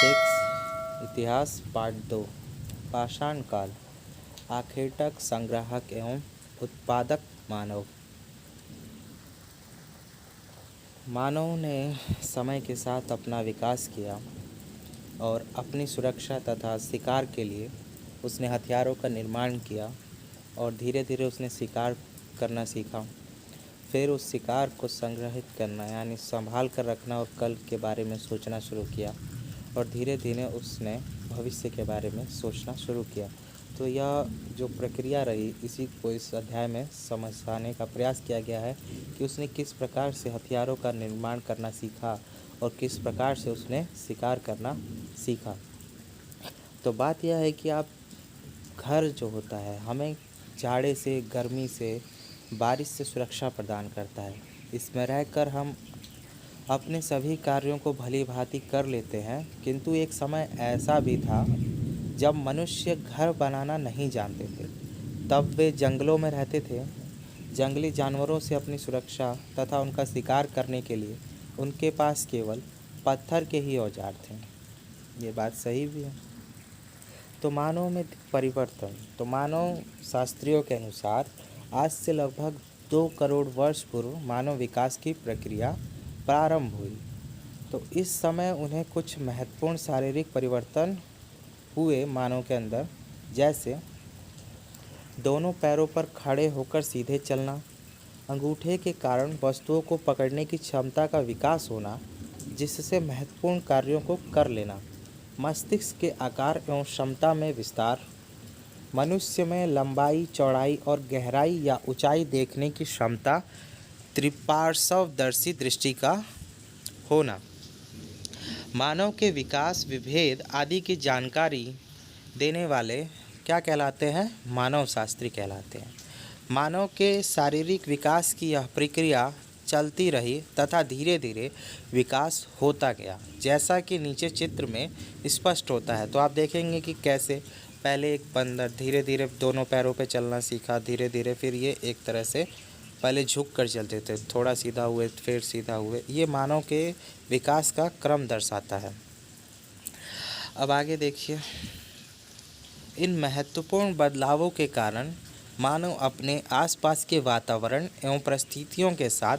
6 इतिहास पार्ट 2 पाषाण काल आखेटक संग्राहक एवं उत्पादक मानव। मानव ने समय के साथ अपना विकास किया और अपनी सुरक्षा तथा शिकार के लिए उसने हथियारों का निर्माण किया और धीरे धीरे उसने शिकार करना सीखा। फिर उस शिकार को संग्रहित करना यानी संभाल कर रखना और कल के बारे में सोचना शुरू किया और धीरे धीरे उसने भविष्य के बारे में सोचना शुरू किया। तो यह जो प्रक्रिया रही इसी को इस अध्याय में समझाने का प्रयास किया गया है कि उसने किस प्रकार से हथियारों का निर्माण करना सीखा और किस प्रकार से उसने शिकार करना सीखा। तो बात यह है कि आप घर जो होता है हमें जाड़े से, गर्मी से, बारिश से सुरक्षा प्रदान करता है। इसमें रहकर हम अपने सभी कार्यों को भली भांति कर लेते हैं, किंतु एक समय ऐसा भी था जब मनुष्य घर बनाना नहीं जानते थे। तब वे जंगलों में रहते थे। जंगली जानवरों से अपनी सुरक्षा तथा उनका शिकार करने के लिए उनके पास केवल पत्थर के ही औजार थे। ये बात सही भी है। तो मानव में परिवर्तन, तो मानव शास्त्रियों के अनुसार आज से लगभग 2 करोड़ वर्ष पूर्व मानव विकास की प्रक्रिया प्रारंभ हुई। तो इस समय उन्हें कुछ महत्वपूर्ण शारीरिक परिवर्तन हुए मानव के अंदर, जैसे दोनों पैरों पर खड़े होकर सीधे चलना, अंगूठे के कारण वस्तुओं को पकड़ने की क्षमता का विकास होना, जिससे महत्वपूर्ण कार्यों को कर लेना, मस्तिष्क के आकार एवं क्षमता में विस्तार, मनुष्य में लंबाई, चौड़ाई और गहराई या ऊंचाई देखने की क्षमता, त्रिपार्श्वदर्शी दृष्टि का होना, मानव के विकास, विभेद आदि की जानकारी देने वाले क्या कहलाते हैं? मानव शास्त्री कहलाते हैं। मानव के शारीरिक विकास की यह प्रक्रिया चलती रही तथा धीरे धीरे विकास होता गया, जैसा कि नीचे चित्र में स्पष्ट होता है। तो आप देखेंगे कि कैसे पहले एक बंदर धीरे धीरे दोनों पैरों पे चलना सीखा, धीरे धीरे फिर ये एक तरह से पहले झुक कर चलते थे, थोड़ा सीधा हुए फिर सीधा हुए। ये मानव के विकास का क्रम दर्शाता है। अब आगे देखिए, इन महत्वपूर्ण बदलावों के कारण मानव अपने आसपास के वातावरण एवं परिस्थितियों के साथ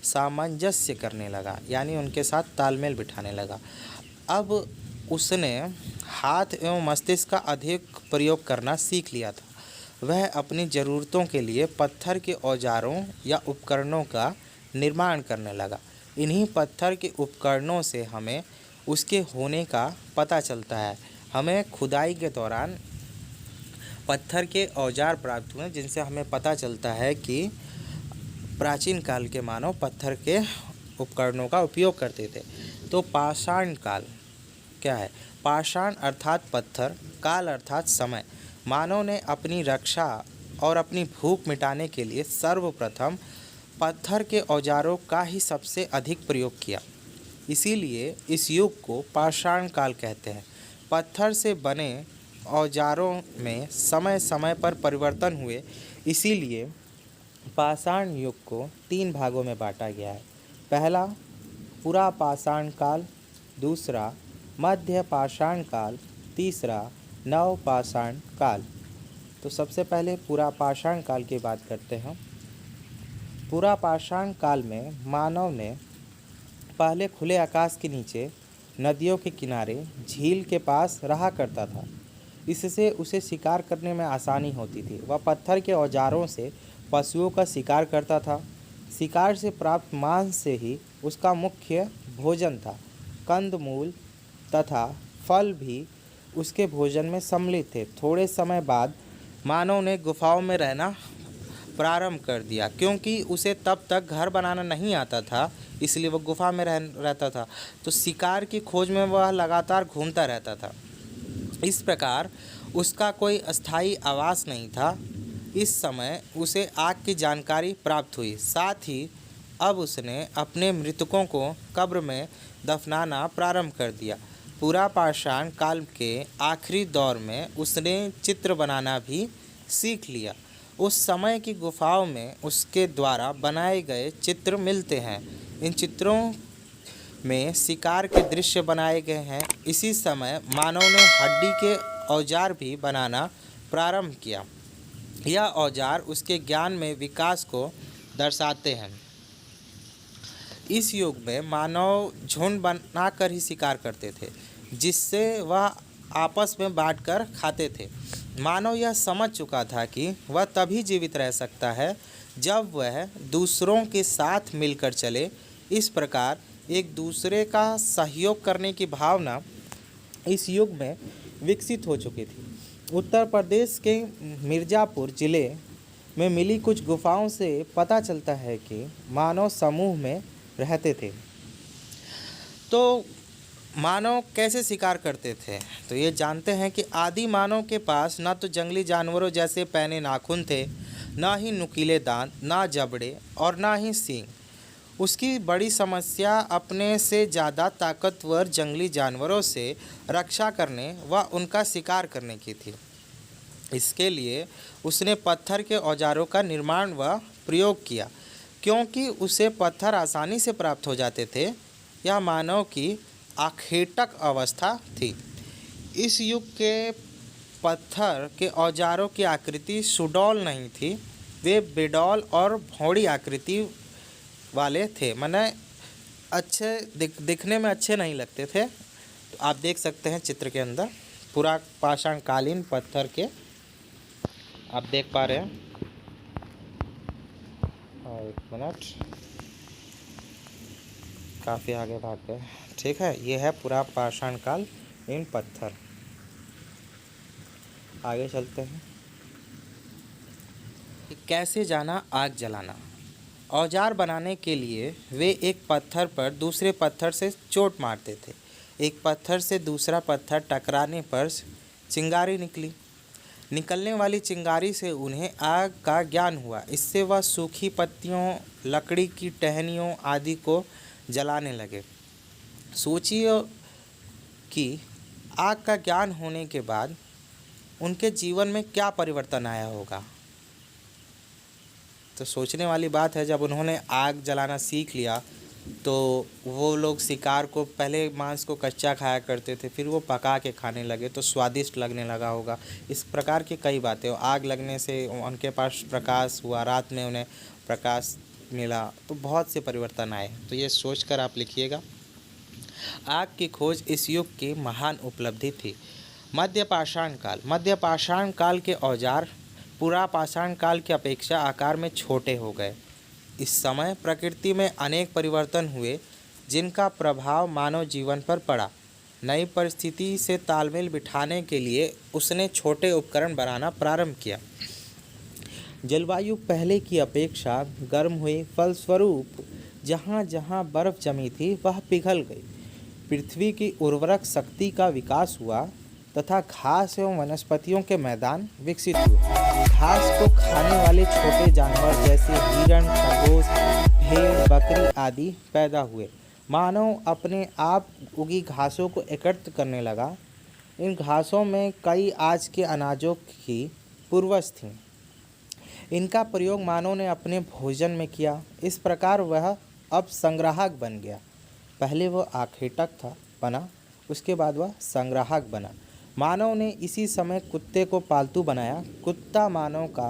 सामंजस्य करने लगा, यानी उनके साथ तालमेल बिठाने लगा। अब उसने हाथ एवं मस्तिष्क का अधिक प्रयोग करना सीख लिया था। वह अपनी ज़रूरतों के लिए पत्थर के औजारों या उपकरणों का निर्माण करने लगा। इन्हीं पत्थर के उपकरणों से हमें उसके होने का पता चलता है। हमें खुदाई के दौरान पत्थर के औजार प्राप्त हुए, जिनसे हमें पता चलता है कि प्राचीन काल के मानव पत्थर के उपकरणों का उपयोग करते थे। तो पाषाण काल क्या है? पाषाण अर्थात पत्थर, काल अर्थात समय। मानव ने अपनी रक्षा और अपनी भूख मिटाने के लिए सर्वप्रथम पत्थर के औजारों का ही सबसे अधिक प्रयोग किया। इसीलिए इस युग को पाषाण काल कहते हैं। पत्थर से बने औजारों में समय समय पर परिवर्तन हुए, इसीलिए पाषाण युग को 3 भागों में बांटा गया है। पहला पुरा पाषाण काल, दूसरा मध्य पाषाण काल, तीसरा नव पाषाण काल। तो सबसे पहले पुरा पाषाण काल की बात करते हैं। पुरा पाषाण काल में मानव ने पहले खुले आकाश के नीचे, नदियों के किनारे, झील के पास रहा करता था। इससे उसे शिकार करने में आसानी होती थी। वह पत्थर के औजारों से पशुओं का शिकार करता था। शिकार से प्राप्त मांस से ही उसका मुख्य भोजन था। कंदमूल तथा फल भी उसके भोजन में सम्मिलित थे। थोड़े समय बाद मानव ने गुफाओं में रहना प्रारंभ कर दिया, क्योंकि उसे तब तक घर बनाना नहीं आता था, इसलिए वह गुफा में रहता था। तो शिकार की खोज में वह लगातार घूमता रहता था। इस प्रकार उसका कोई अस्थायी आवास नहीं था। इस समय उसे आग की जानकारी प्राप्त हुई। साथ ही अब उसने अपने मृतकों को कब्र में दफनाना प्रारंभ कर दिया। पूरा पाषाण काल के आखिरी दौर में उसने चित्र बनाना भी सीख लिया। उस समय की गुफाओं में उसके द्वारा बनाए गए चित्र मिलते हैं। इन चित्रों में शिकार के दृश्य बनाए गए हैं। इसी समय मानव ने हड्डी के औजार भी बनाना प्रारंभ किया। यह औजार उसके ज्ञान में विकास को दर्शाते हैं। इस युग में मानव झुंड बनाकर ही शिकार करते थे, जिससे वह आपस में बांटकर खाते थे। मानव यह समझ चुका था कि वह तभी जीवित रह सकता है जब वह दूसरों के साथ मिलकर चले। इस प्रकार एक दूसरे का सहयोग करने की भावना इस युग में विकसित हो चुकी थी। उत्तर प्रदेश के मिर्ज़ापुर ज़िले में मिली कुछ गुफाओं से पता चलता है कि मानव समूह में रहते थे। तो मानव कैसे शिकार करते थे, तो ये जानते हैं कि आदि मानव के पास न तो जंगली जानवरों जैसे पैने नाखून थे, न ही नुकीले दांत, न जबड़े और न ही सींग। उसकी बड़ी समस्या अपने से ज़्यादा ताकतवर जंगली जानवरों से रक्षा करने व उनका शिकार करने की थी। इसके लिए उसने पत्थर के औजारों का निर्माण व प्रयोग किया, क्योंकि उसे पत्थर आसानी से प्राप्त हो जाते थे। यह मानव की आखेटक अवस्था थी। इस युग के पत्थर के औजारों की आकृति सुडौल नहीं थी, वे बेडौल और भौड़ी आकृति वाले थे। माने अच्छे दिखने में अच्छे नहीं लगते थे। तो आप देख सकते हैं चित्र के अंदर पूरा पाषाणकालीन पत्थर के आप देख पा रहे हैं। और एक मिनट, काफ़ी आगे भाग गए। ठीक है, ये है पूरा पाषाणकाल इन पत्थर। आगे चलते हैं। कैसे जाना आग जलाना। औजार बनाने के लिए वे एक पत्थर पर दूसरे पत्थर से चोट मारते थे। एक पत्थर से दूसरा पत्थर टकराने पर चिंगारी निकलने वाली चिंगारी से उन्हें आग का ज्ञान हुआ। इससे वह सूखी पत्तियों, लकड़ी की टहनियों आदि को जलाने लगे। सोचिए कि आग का ज्ञान होने के बाद उनके जीवन में क्या परिवर्तन आया होगा। तो सोचने वाली बात है, जब उन्होंने आग जलाना सीख लिया तो वो लोग शिकार को पहले मांस को कच्चा खाया करते थे, फिर वो पका के खाने लगे तो स्वादिष्ट लगने लगा होगा। इस प्रकार की कई बातें। आग लगने से उनके पास प्रकाश हुआ, रात में उन्हें प्रकाश मिला, तो बहुत से परिवर्तन आए। तो ये सोचकर आप लिखिएगा। आग की खोज इस युग की महान उपलब्धि थी। मध्य पाषाण काल के औजार पूरा पाषाण काल की अपेक्षा आकार में छोटे हो गए। इस समय प्रकृति में अनेक परिवर्तन हुए, जिनका प्रभाव मानव जीवन पर पड़ा। नई परिस्थिति से तालमेल बिठाने के लिए उसने छोटे उपकरण बनाना प्रारंभ किया। जलवायु पहले की अपेक्षा गर्म हुई, फलस्वरूप जहाँ जहाँ बर्फ जमी थी वह पिघल गई। पृथ्वी की उर्वरक शक्ति का विकास हुआ तथा घास एवं वनस्पतियों के मैदान विकसित हुए। घास को खाने वाले छोटे जानवर जैसे हिरण, खरगोश, भेड़, बकरी आदि पैदा हुए। मानव अपने आप उगी घासों को एकत्र करने लगा। इन घासों में कई आज के अनाजों की पूर्वज थीं। इनका प्रयोग मानव ने अपने भोजन में किया। इस प्रकार वह अब संग्राहक बन गया। पहले वह आखेटक बना, उसके बाद वह संग्राहक बना। मानव ने इसी समय कुत्ते को पालतू बनाया। कुत्ता मानव का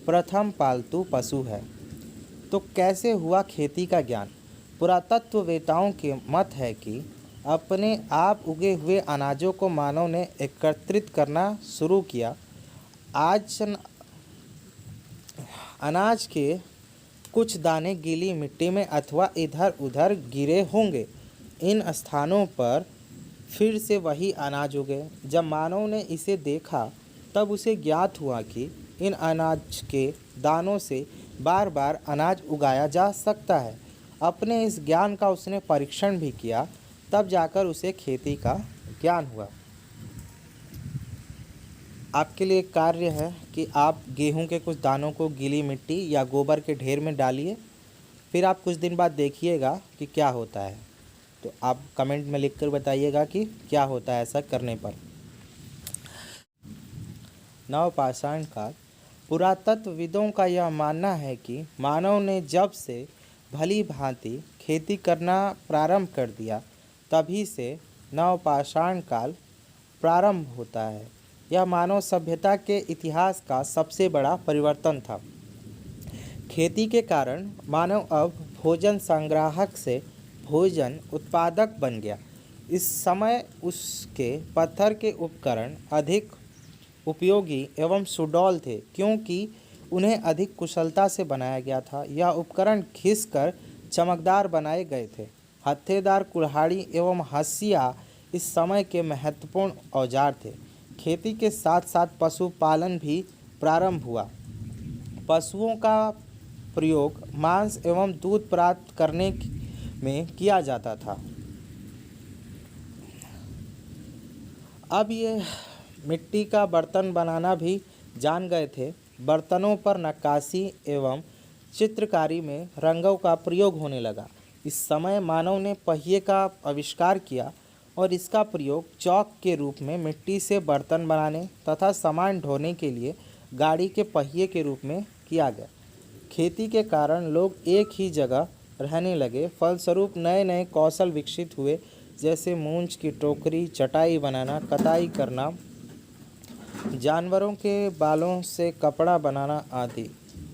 प्रथम पालतू पशु है। तो कैसे हुआ खेती का ज्ञान। पुरातत्ववेताओं के मत है कि अपने आप उगे हुए अनाजों को मानव ने एकत्रित करना शुरू किया। आज अनाज के कुछ दाने गीली मिट्टी में अथवा इधर उधर गिरे होंगे। इन स्थानों पर फिर से वही अनाज उगे। जब मानव ने इसे देखा तब उसे ज्ञात हुआ कि इन अनाज के दानों से बार बार अनाज उगाया जा सकता है। अपने इस ज्ञान का उसने परीक्षण भी किया, तब जाकर उसे खेती का ज्ञान हुआ। आपके लिए कार्य है कि आप गेहूं के कुछ दानों को गीली मिट्टी या गोबर के ढेर में डालिए, फिर आप कुछ दिन बाद देखिएगा कि क्या होता है। तो आप कमेंट में लिखकर बताइएगा कि क्या होता है ऐसा करने पर। नवपाषाण काल। पुरातत्वविदों का यह मानना है कि मानव ने जब से भली भांति खेती करना प्रारंभ कर दिया, तभी से नवपाषाण काल प्रारंभ होता है। यह मानव सभ्यता के इतिहास का सबसे बड़ा परिवर्तन था। खेती के कारण मानव अब भोजन संग्राहक से भोजन उत्पादक बन गया। इस समय उसके पत्थर के उपकरण अधिक उपयोगी एवं सुडौल थे, क्योंकि उन्हें अधिक कुशलता से बनाया गया था। यह उपकरण घिसकर चमकदार बनाए गए थे। हत्थेदार कुल्हाड़ी एवं हंसिया इस समय के महत्वपूर्ण औजार थे। खेती के साथ साथ पशुपालन भी प्रारंभ हुआ। पशुओं का प्रयोग मांस एवं दूध प्राप्त करने में किया जाता था। अब ये मिट्टी का बर्तन बनाना भी जान गए थे। बर्तनों पर नक्काशी एवं चित्रकारी में रंगों का प्रयोग होने लगा। इस समय मानव ने पहिए का आविष्कार किया और इसका प्रयोग चौक के रूप में मिट्टी से बर्तन बनाने तथा सामान ढोने के लिए गाड़ी के पहिए के रूप में किया गया। खेती के कारण लोग एक ही जगह रहने लगे। फलस्वरूप नए नए कौशल विकसित हुए, जैसे मूंछ की टोकरी, चटाई बनाना, कताई करना, जानवरों के बालों से कपड़ा बनाना आदि।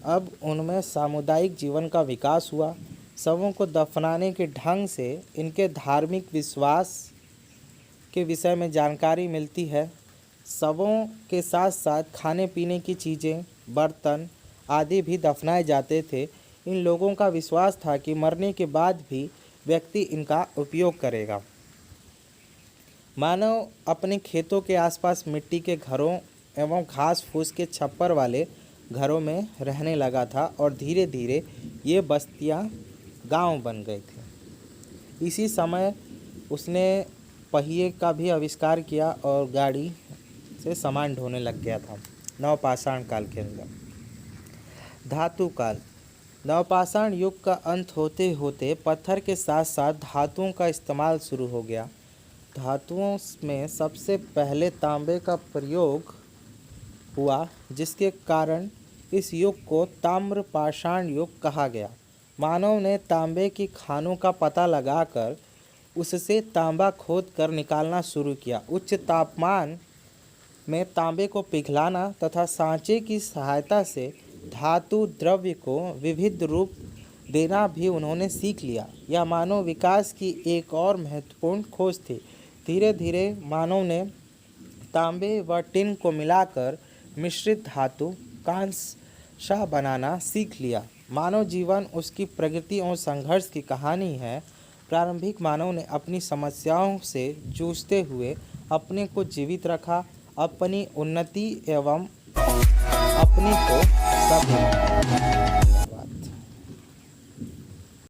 अब उनमें सामुदायिक जीवन का विकास हुआ। शवों को दफनाने के ढंग से इनके धार्मिक विश्वास के विषय में जानकारी मिलती है। शवों के साथ साथ खाने पीने की चीज़ें, बर्तन आदि भी दफनाए जाते थे। इन लोगों का विश्वास था कि मरने के बाद भी व्यक्ति इनका उपयोग करेगा। मानव अपने खेतों के आसपास मिट्टी के घरों एवं घास फूस के छप्पर वाले घरों में रहने लगा था और धीरे धीरे ये बस्तियां गांव बन गए थे। इसी समय उसने पहिए का भी आविष्कार किया और गाड़ी से सामान ढोने लग गया था। नवपाषाण काल के अंदर धातु काल। नवपाषाण युग का अंत होते होते पत्थर के साथ साथ धातुओं का इस्तेमाल शुरू हो गया। धातुओं में सबसे पहले तांबे का प्रयोग हुआ, जिसके कारण इस युग को ताम्रपाषाण युग कहा गया। मानव ने तांबे की खानों का पता लगाकर उससे तांबा खोद कर निकालना शुरू किया। उच्च तापमान में तांबे को पिघलाना तथा सांचे की सहायता से धातु द्रव्य को विविध रूप देना भी उन्होंने सीख लिया। यह मानव विकास की एक और महत्वपूर्ण खोज थी। धीरे धीरे मानव ने तांबे व टिन को मिलाकर मिश्रित धातु कांसा बनाना सीख लिया। मानव जीवन उसकी प्रगति और संघर्ष की कहानी है। प्रारंभिक मानव ने अपनी समस्याओं से जूझते हुए अपने को जीवित रखा, अपनी उन्नति एवं अपने को सभ्य